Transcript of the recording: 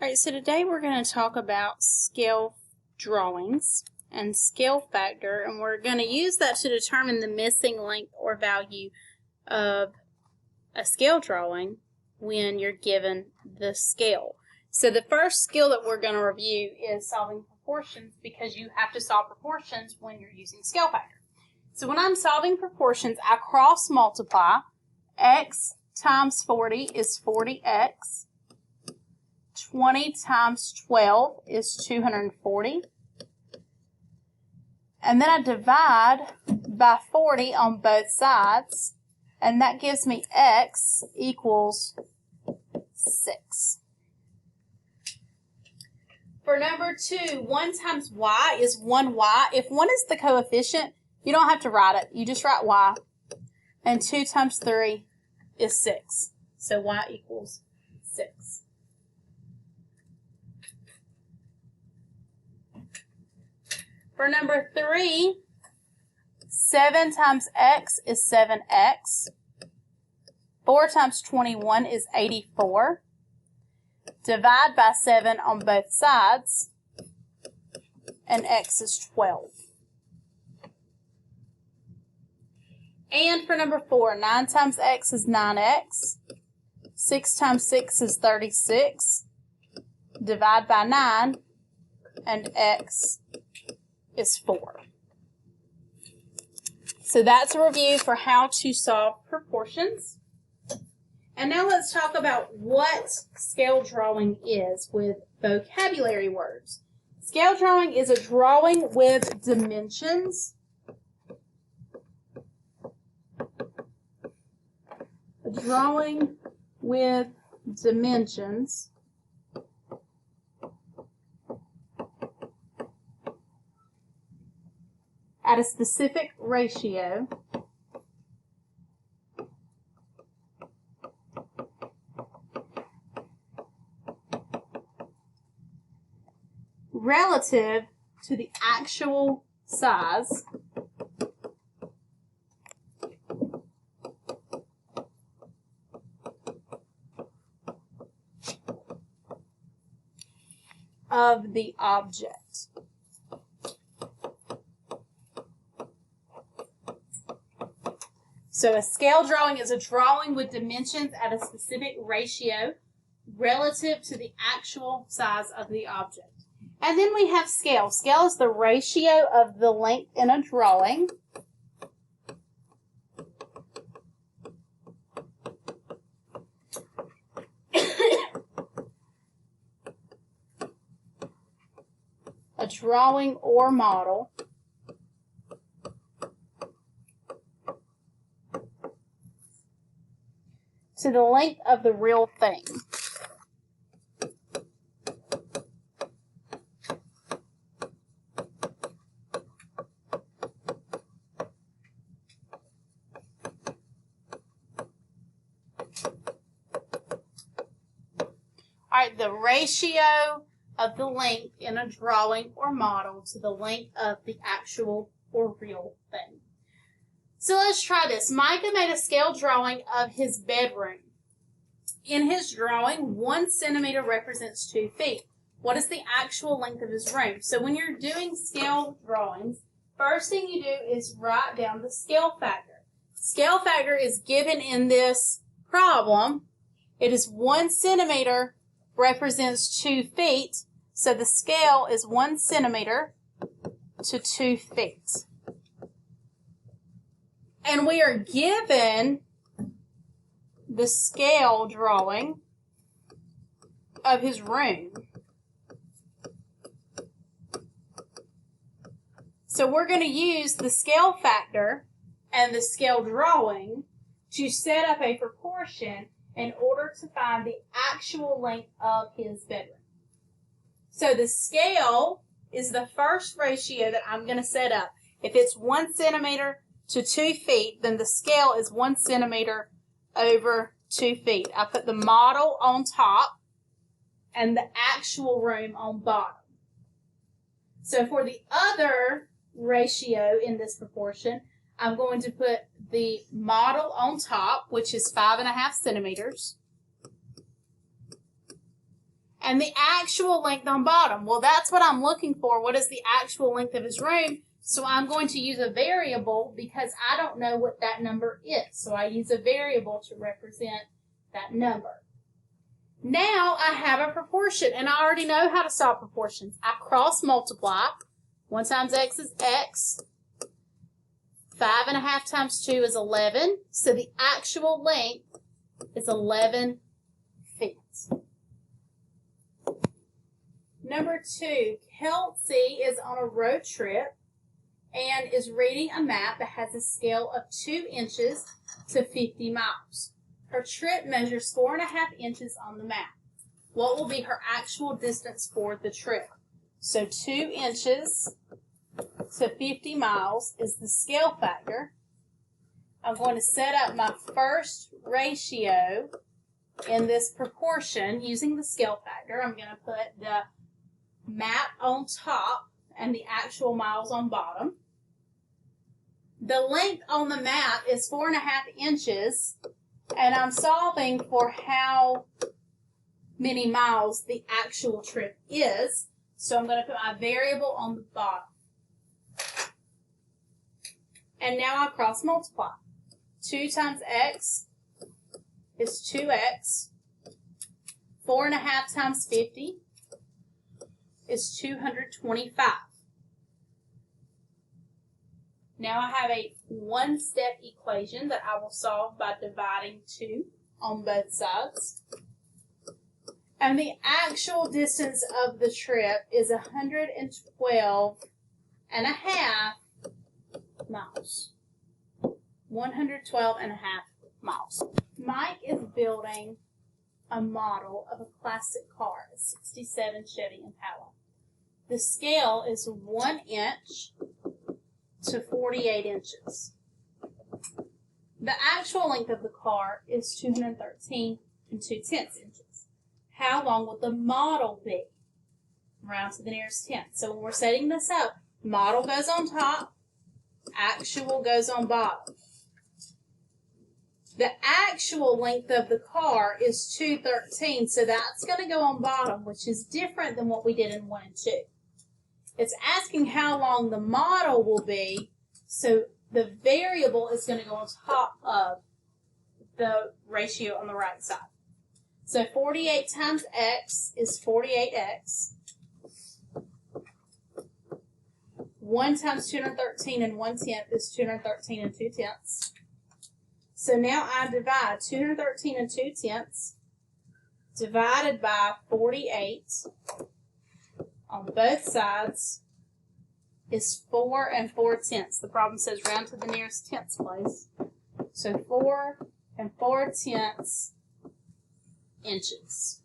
Alright, so today we're going to talk about scale drawings and scale factor, and we're going to use that to determine the missing length or value of a scale drawing when you're given the scale. So the first skill that we're going to review is solving proportions, because you have to solve proportions when you're using scale factor. So when I'm solving proportions, I cross multiply. X times 40 is 40x. 20 times 12 is 240. And then I divide by 40 on both sides, and that gives me x equals 6. For number 2, 1 times y is 1y. If 1 is the coefficient, you don't have to write it. You just write y. And 2 times 3 is 6. So y equals 6. For number 3, 7 times x is 7x. 4 times 21 is 84. Divide by 7 on both sides, and x is 12. And for number 4, 9 times x is 9x. 6 times 6 is 36. Divide by 9, and x is 4. So that's a review for how to solve proportions. And now let's talk about what scale drawing is with vocabulary words. Scale drawing is a drawing with dimensions. A drawing with dimensions. At a specific ratio relative to the actual size of the object. So a scale drawing is a drawing with dimensions at a specific ratio relative to the actual size of the object. And then we have scale. Scale is the ratio of the length in a drawing a drawing or model to the length of the real thing. Alright, the ratio of the length in a drawing or model to the length of the actual or real thing. So let's try this. Micah made a scale drawing of his bedroom. In his drawing, 1 centimeter represents 2 feet. What is the actual length of his room? So when you're doing scale drawings, first thing you do is write down the scale factor. Scale factor is given in this problem. It is 1 centimeter represents 2 feet. So the scale is 1 centimeter to 2 feet. And we are given the scale drawing of his room. So we're going to use the scale factor and the scale drawing to set up a proportion in order to find the actual length of his bedroom. So the scale is the first ratio that I'm going to set up. If it's 1 centimeter to 2 feet, then the scale is 1 centimeter over 2 feet. I put the model on top and the actual room on bottom. So for the other ratio in this proportion, I'm going to put the model on top, which is 5.5 centimeters. And the actual length on bottom, well, that's what I'm looking for. What is the actual length of his room? So I'm going to use a variable because I don't know what that number is. So I use a variable to represent that number. Now I have a proportion, and I already know how to solve proportions. I cross multiply. 1 times x is x. 5.5 times 2 is 11. So the actual length is 11 feet. Number 2, Kelsey is on a road trip and is reading a map that has a scale of 2 inches to 50 miles. Her trip measures 4.5 inches on the map. What will be her actual distance for the trip? So 2 inches to 50 miles is the scale factor. I'm going to set up my first ratio in this proportion using the scale factor. I'm going to put the map on top and the actual miles on bottom. The length on the map is 4.5 inches, and I'm solving for how many miles the actual trip is. So I'm going to put my variable on the bottom. And now I cross multiply. 2 times x is 2x. 4.5 times 50 is 225. Now I have a one-step equation that I will solve by dividing 2 on both sides. And the actual distance of the trip is 112.5 miles. 112.5 miles. Mike is building a model of a classic car, a 67 Chevy Impala. The scale is 1 inch to 48 inches. The actual length of the car is 213 2/10 inches. How long will the model be? Round to the nearest tenth. So when we're setting this up, model goes on top, actual goes on bottom. The actual length of the car is 213, so that's going to go on bottom, which is different than what we did in 1 and 2. It's asking how long the model will be, so the variable is going to go on top of the ratio on the right side. So 48 times x is 48x. 1 times 213 and 1/10 is 213 and 2/10. So now I divide 213 and 2/10 divided by 48 on both sides is 4 and 4/10. The problem says round to the nearest tenths place. So 4 and 4/10 inches.